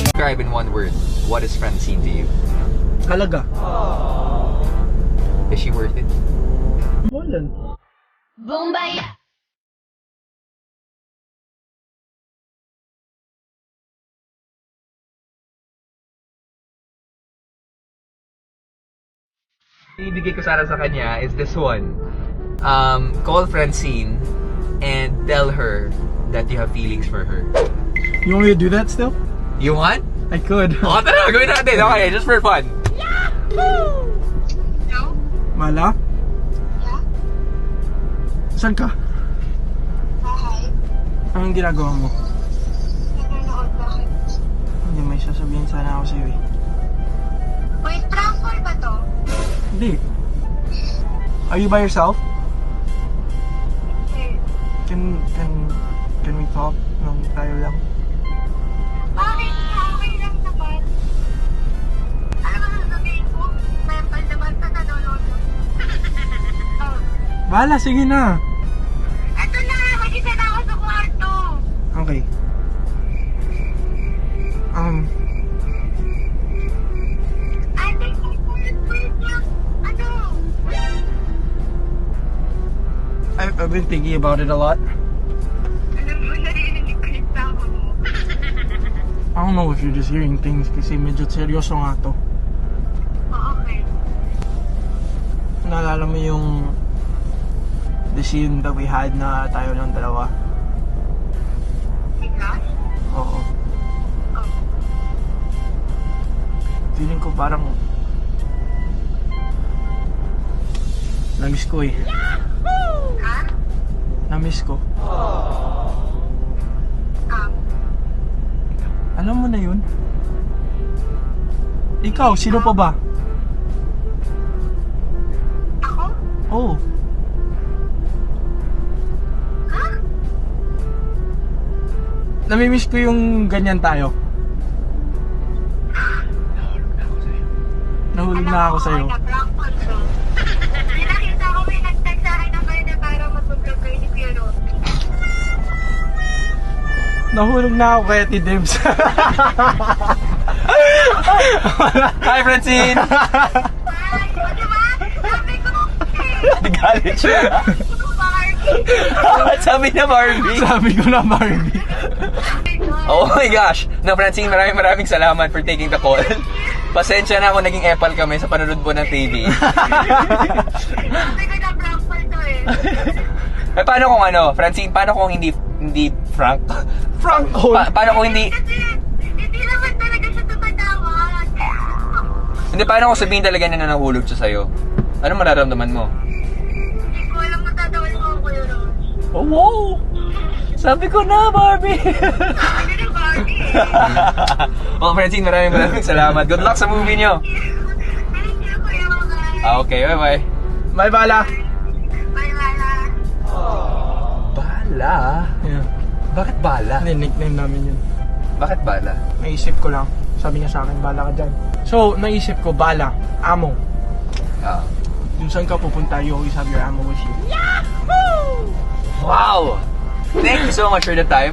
Describe in one word, what is Francine to you? Halaga. Is she worth it? Wala. Bombay! Ibigay ko sana sa kanya is this one. Call Francine and tell her that you have feelings for her. You want me to do that still? You want? I could. Oo, tara, gawin natin. Okay, just for fun. Mala? Yeah? Saan ka? Bahay? Anong ginagawa mo? Nanonood, bakit? Hindi, may sasabihin sana ako sa'yo eh. Wait, prank call ba to? Hindi. Are you by yourself? Eh, Can we talk nang tayo lang? bakit? Okay lang naman. Ano ba sasabihin ko? Mental naman sa nanonood. Oh, Bahala, sige na. eto na! Mag-isa na ako sa kwarto! Okay. I think wait lang. Ano? I've been thinking about it a lot. Alam mo, narinig ko yung tawa mo. I don't know if you're just hearing things kasi medyo seryoso nga to. Oh, okay. Naalala mo yung the scene that we had na tayo lang dalawa? Si Josh? Oo. Oh. Feeling ko parang na-miss ko eh. Ha? Na-miss ko. Um, Alam mo na yun? Ikaw, sino pa ba? ako? Oh, Ha? namimiss ko yung ganyan tayo. Nahulog na ako sa'yo. Na-prank call to. Nakita ko may nag-text sa akin na kayo na para mag-vlog kayo ni Kuya Rocky. Nahulog na ako kay Ate Debs. Hi, Francine! Ay, o diba? Sabi ko, Galit siya. Barbie. Sabi na Barbie. Sabi ko na Barbie. Oh my gosh! No, Francine, maraming salamat for taking the call. Pasensya na kung naging epal kami sa panonood po ng TV. Sabi ko na prank call to eh. Eh, paano kung ano, Francine, paano kung hindi Frank? Frank Hole. Paano kung hindi... Kasi hindi naman talaga siya tumatawa. Hindi, paano kung sabihin talaga na nahulog siya sa'yo? Ano mararamdaman mo? Hindi ko alam matatawain mo ako Kuya Rocky. Oh, wow! Sabi ko na, Barbie! Sabi ko na Barbie. Well, Francine, maraming salamat. Good luck sa movie nyo. Thank you Kuya Rocky. Okay, bye-bye. Bye, Bala. Bye Lala. Bala? Yeah. Bakit bala? Hindi, nickname namin yun. Bakit bala? Naisip ko lang. Sabi niya sa akin, Bala ka dyan. So, naisip ko, Bala, amo. Ah. Kung saan ka pupunta, you always have your ammo with you. Wow! Thank you so much for the time.